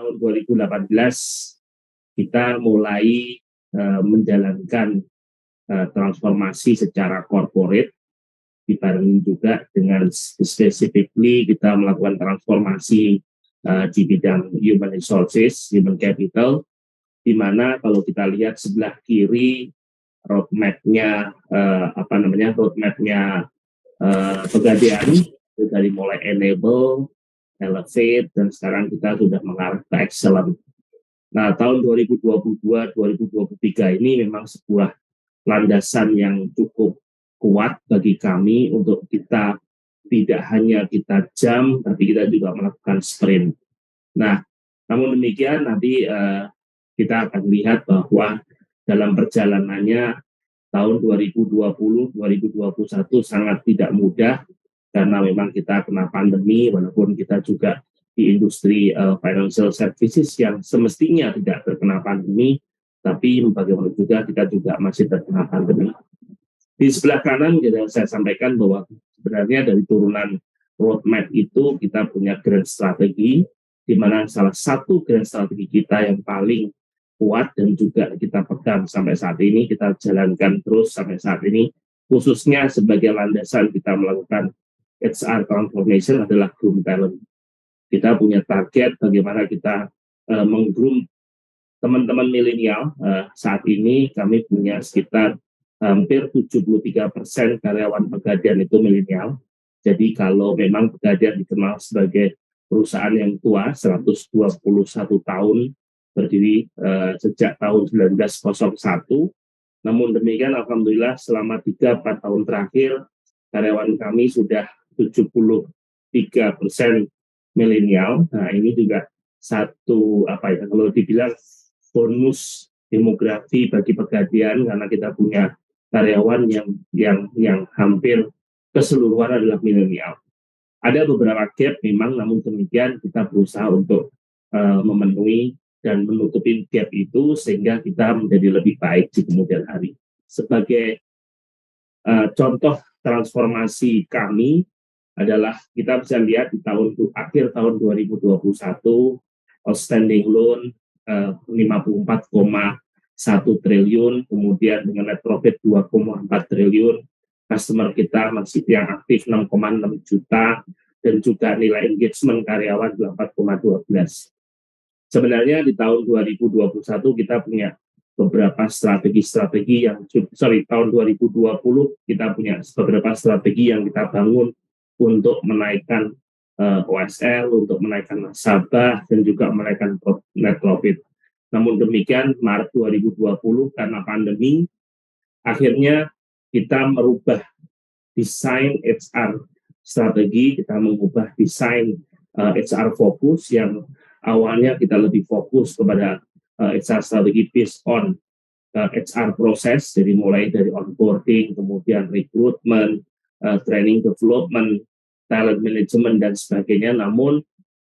tahun 2018 kita mulai menjalankan transformasi secara corporate, dibarengi juga dengan specifically kita melakukan transformasi di bidang human resources, human capital, di mana kalau kita lihat sebelah kiri roadmap-nya Pegadaian dari mulai enable, elevate, dan sekarang kita sudah mengarah ke excellent. Nah, tahun 2022-2023 ini memang sebuah landasan yang cukup kuat bagi kami untuk kita tidak hanya kita jam, tapi kita juga melakukan sprint. Nah, namun demikian nanti kita akan lihat bahwa dalam perjalanannya tahun 2020-2021 sangat tidak mudah karena memang kita kena pandemi, walaupun kita juga di industri financial services yang semestinya tidak terkena pandemi, tapi bagaimana juga kita juga masih terkena pandemi. Di sebelah kanan saya sampaikan bahwa sebenarnya dari turunan roadmap itu kita punya grand strategi, di mana salah satu grand strategi kita yang paling kuat dan juga kita pegang sampai saat ini, kita jalankan terus sampai saat ini, khususnya sebagai landasan kita melakukan HR transformation adalah groom talent. Kita punya target bagaimana kita menggroom teman-teman milenial. Saat ini kami punya sekitar hampir 73% karyawan Pegadaian itu milenial. Jadi kalau memang Pegadaian dikenal sebagai perusahaan yang tua, 121 tahun, berdiri sejak tahun 1901. Namun demikian, alhamdulillah selama 3-4 tahun terakhir, karyawan kami sudah 73% milenial. Nah, ini juga satu kalau dibilang bonus demografi bagi Pegadaian, karena kita punya karyawan yang hampir keseluruhan adalah milenial. Ada beberapa gap memang, namun demikian kita berusaha untuk memenuhi dan menutupi gap itu sehingga kita menjadi lebih baik di kemudian hari. Sebagai contoh transformasi kami adalah kita bisa lihat di akhir tahun 2021 outstanding loan 54,1 triliun, kemudian dengan net profit 2,4 triliun, customer kita masih yang aktif 6,6 juta, dan juga nilai engagement karyawan 8,12. Sebenarnya di tahun 2021 kita punya beberapa strategi tahun 2020 kita punya beberapa strategi yang kita bangun untuk menaikkan OSL, untuk menaikkan nasabah, dan juga menaikkan net profit. Namun demikian, Maret 2020 karena pandemi, akhirnya kita merubah desain HR strategi, kita mengubah desain HR fokus yang awalnya kita lebih fokus kepada HR strategi based on HR proses, jadi mulai dari onboarding, kemudian recruitment, training development, talent management, dan sebagainya. Namun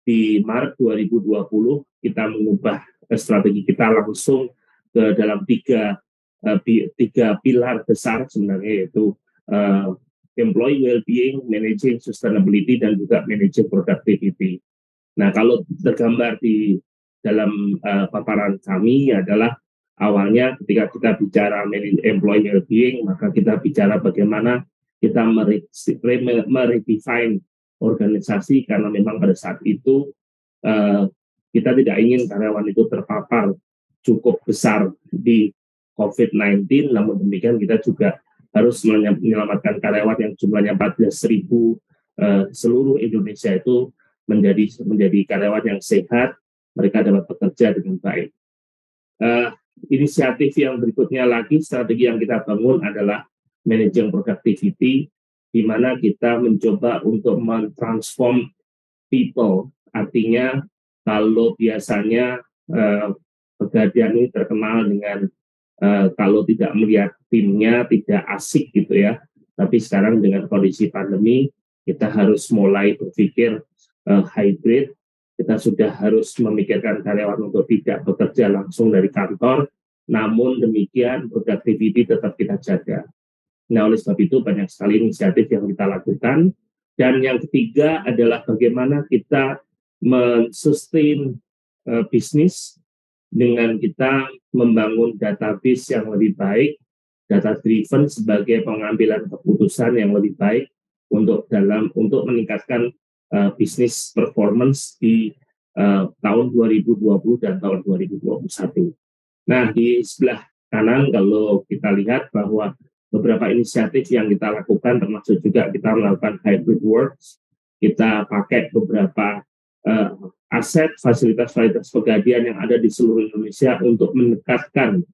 di Maret 2020 kita mengubah strategi kita langsung ke dalam tiga pilar besar sebenarnya, yaitu employee well-being, managing sustainability, dan juga managing productivity. Nah, kalau tergambar di dalam paparan kami adalah awalnya ketika kita bicara employee well-being, maka kita bicara bagaimana kita meredefine organisasi, karena memang pada saat itu kita tidak ingin karyawan itu terpapar cukup besar di COVID-19, namun demikian kita juga harus menyelamatkan karyawan yang jumlahnya 14.000 seluruh Indonesia itu menjadi karyawan yang sehat, mereka dapat bekerja dengan baik. Inisiatif yang berikutnya lagi, strategi yang kita bangun adalah managing productivity, di mana kita mencoba untuk mentransform people. Artinya kalau biasanya Pegadaian ini terkenal dengan kalau tidak melihat timnya tidak asik gitu ya, tapi sekarang dengan kondisi pandemi kita harus mulai berpikir hybrid. Kita sudah harus memikirkan karyawan untuk tidak bekerja langsung dari kantor, namun demikian productivity tetap kita jaga. Nah, oleh sebab itu banyak sekali inisiatif yang kita lakukan. Dan yang ketiga adalah bagaimana kita men-sustain bisnis dengan kita membangun database yang lebih baik, data driven sebagai pengambilan keputusan yang lebih baik untuk meningkatkan bisnis performance di tahun 2020 dan tahun 2021. Nah, di sebelah kanan kalau kita lihat bahwa beberapa inisiatif yang kita lakukan termasuk juga kita melakukan hybrid works, kita pakai beberapa aset fasilitas pegadian yang ada di seluruh Indonesia untuk mendekatkan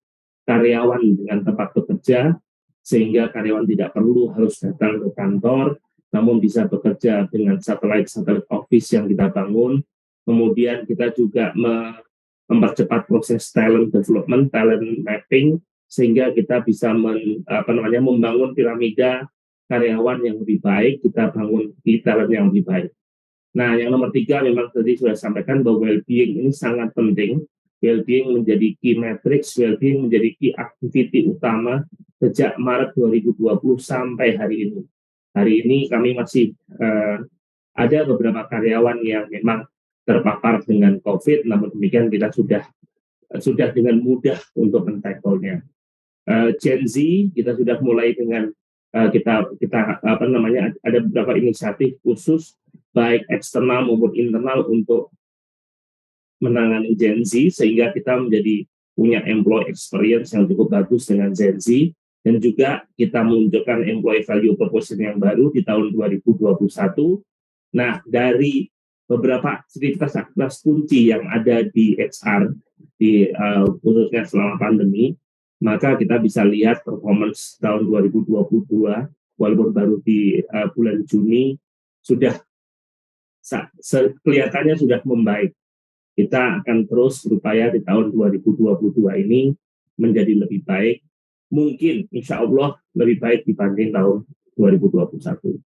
karyawan dengan tempat bekerja sehingga karyawan tidak perlu harus datang ke kantor namun bisa bekerja dengan satelit office yang kita bangun. Kemudian kita juga mempercepat proses talent development, talent mapping sehingga kita bisa membangun piramida karyawan yang lebih baik, kita bangun di talent yang lebih baik. Nah, yang nomor 3 memang tadi sudah sampaikan bahwa well-being ini sangat penting. Well-being menjadi key metrics, well-being menjadi key activity utama sejak Maret 2020 sampai hari ini. Hari ini kami masih ada beberapa karyawan yang memang terpapar dengan COVID, namun demikian kita sudah dengan mudah untuk men-tackle-nya. Gen Z kita sudah mulai dengan kita ada beberapa inisiatif khusus baik eksternal maupun internal untuk menangani Gen Z sehingga kita punya employee experience yang cukup bagus dengan Gen Z dan juga kita menunjukkan employee value proposition yang baru di tahun 2021. Nah, dari beberapa aktivitas kunci yang ada di HR khususnya selama pandemi, maka kita bisa lihat performance tahun 2022 walaupun baru di bulan Juni sudah kelihatannya sudah membaik. Kita akan terus berupaya di tahun 2022 ini menjadi lebih baik, mungkin insya Allah lebih baik dibanding tahun 2021.